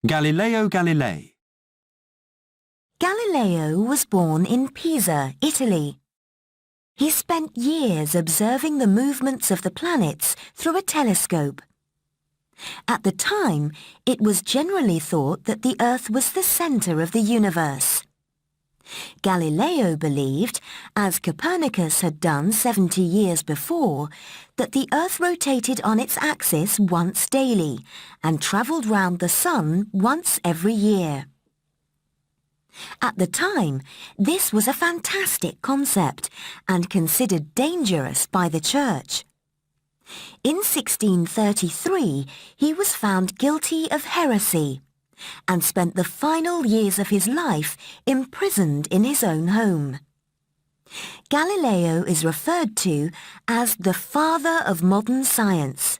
Galileo Galilei. Galileo was born in Pisa, Italy. He spent years observing the movements of the planets through a telescope. At the time, it was generally thought that the Earth was the centre of the universe. Galileo believed, as Copernicus had done 70 years before, that the Earth rotated on its axis once daily and travelled round the Sun once every year. At the time, this was a fantastic concept and considered dangerous by the Church. In 1633, he was found guilty of heresy and spent the final years of his life imprisoned in his own home. Galileo is referred to as the father of modern science.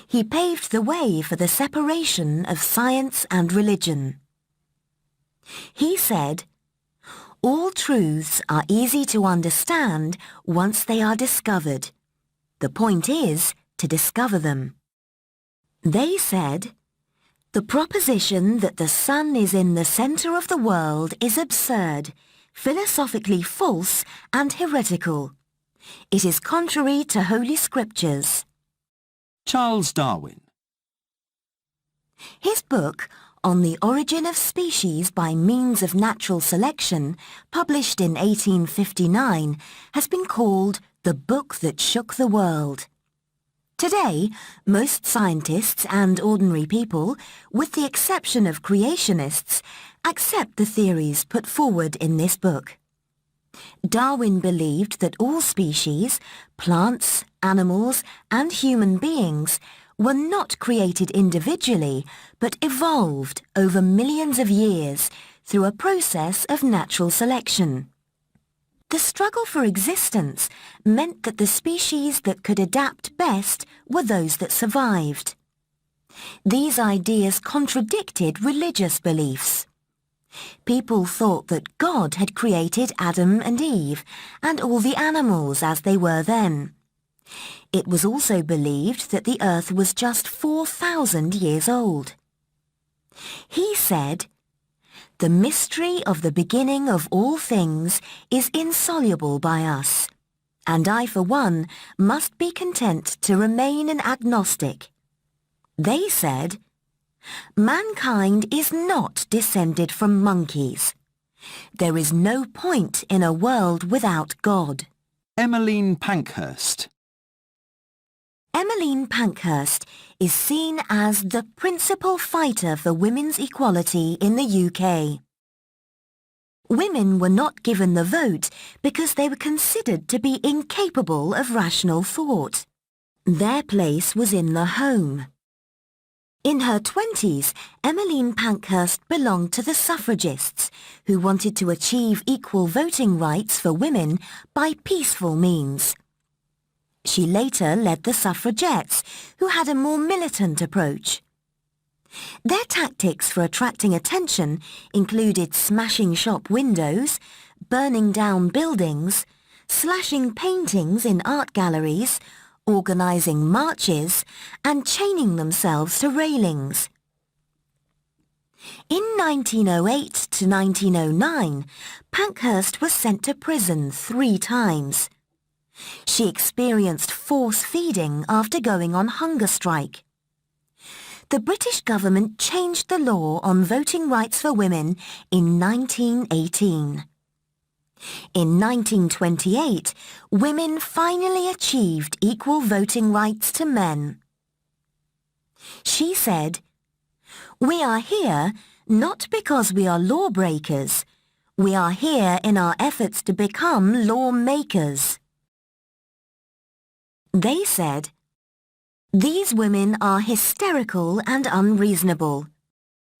He paved the way for the separation of science and religion. He said, "All truths are easy to understand once they are discovered. The point is to discover them." They said, "The proposition that the sun is in the centre of the world is absurd, philosophically false and heretical. It is contrary to Holy Scriptures." Charles Darwin. His book, On the Origin of Species by Means of Natural Selection, published in 1859, has been called the book that shook the world. Today, most scientists and ordinary people, with the exception of creationists, accept the theories put forward in this book. Darwin believed that all species, plants, animals, and human beings, were not created individually, but evolved over millions of years through a process of natural selection. The struggle for existence meant that the species that could adapt best were those that survived. These ideas contradicted religious beliefs. People thought that God had created Adam and Eve and all the animals as they were then. It was also believed that the Earth was just 4,000 years old. He said, "The mystery of the beginning of all things is insoluble by us, and I for one must be content to remain an agnostic." They said, "Mankind is not descended from monkeys. There is no point in a world without God." Emmeline Pankhurst. Emmeline Pankhurst is seen as the principal fighter for women's equality in the UK. Women were not given the vote because they were considered to be incapable of rational thought. Their place was in the home. In her 20s, Emmeline Pankhurst belonged to the suffragists, who wanted to achieve equal voting rights for women by peaceful means. She later led the suffragettes, who had a more militant approach. Their tactics for attracting attention included smashing shop windows, burning down buildings, slashing paintings in art galleries, organising marches, and chaining themselves to railings. In 1908 to 1909, Pankhurst was sent to prison 3 times. She experienced force feeding after going on hunger strike. The British government changed the law on voting rights for women in 1918. In 1928, women finally achieved equal voting rights to men. She said, "We are here not because we are lawbreakers. We are here in our efforts to become lawmakers." They said, "These women are hysterical and unreasonable.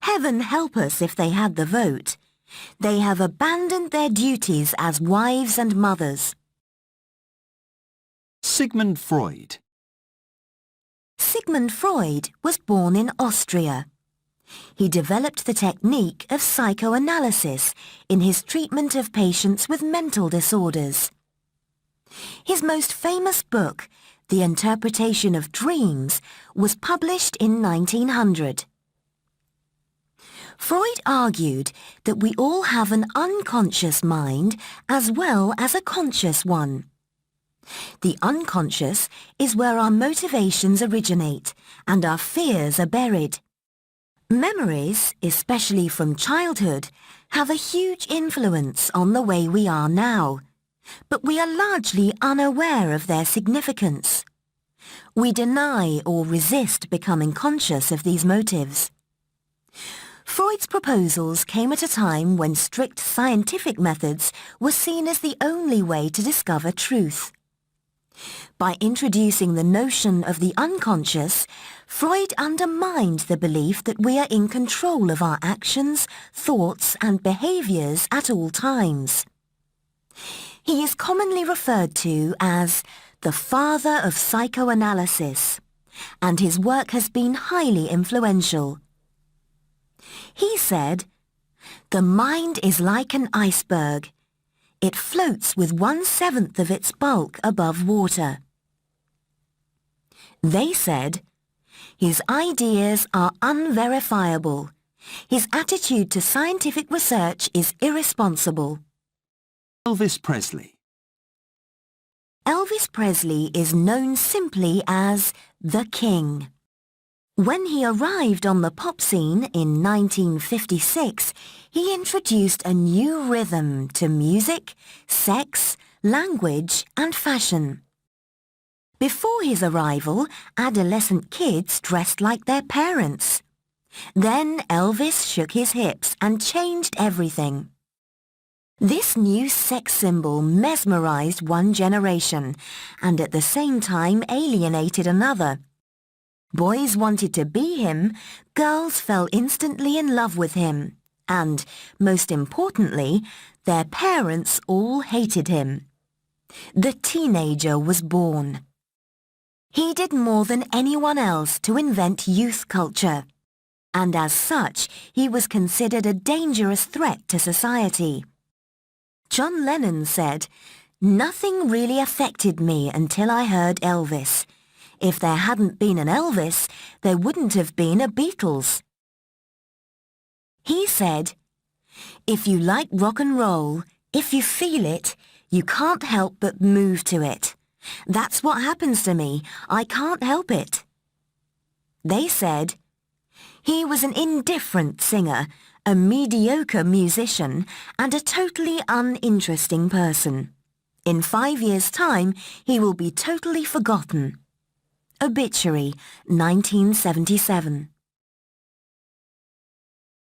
Heaven help us if they had the vote. They have abandoned their duties as wives and mothers." Sigmund Freud. Sigmund Freud was born in Austria. He developed the technique of psychoanalysis in his treatment of patients with mental disorders. His most famous book, The Interpretation of Dreams, was published in 1900. Freud argued that we all have an unconscious mind as well as a conscious one. The unconscious is where our motivations originate and our fears are buried. Memories, especially from childhood, have a huge influence on the way we are now, but we are largely unaware of their significance. We deny or resist becoming conscious of these motives. Freud's proposals came at a time when strict scientific methods were seen as the only way to discover truth. By introducing the notion of the unconscious, Freud undermined the belief that we are in control of our actions, thoughts and behaviours at all times. He is commonly referred to as the father of psychoanalysis, and his work has been highly influential. He said, "The mind is like an iceberg. It floats with 1/7 of its bulk above water." They said, "His ideas are unverifiable. His attitude to scientific research is irresponsible." Elvis Presley. Elvis Presley is known simply as the King. When he arrived on the pop scene in 1956, he introduced a new rhythm to music, sex, language and fashion. Before his arrival, adolescent kids dressed like their parents. Then Elvis shook his hips and changed everything. This new sex symbol mesmerized one generation and at the same time alienated another. Boys wanted to be him, girls fell instantly in love with him, and, most importantly, their parents all hated him. The teenager was born. He did more than anyone else to invent youth culture, and as such he was considered a dangerous threat to society. John Lennon said, "Nothing really affected me until I heard Elvis. If there hadn't been an Elvis, there wouldn't have been a Beatles." He said, "If you like rock and roll, if you feel it, you can't help but move to it. That's what happens to me. I can't help it." They said, "He was an indifferent singer, a mediocre musician, and a totally uninteresting person. In 5 years' time, he will be totally forgotten." Obituary, 1977.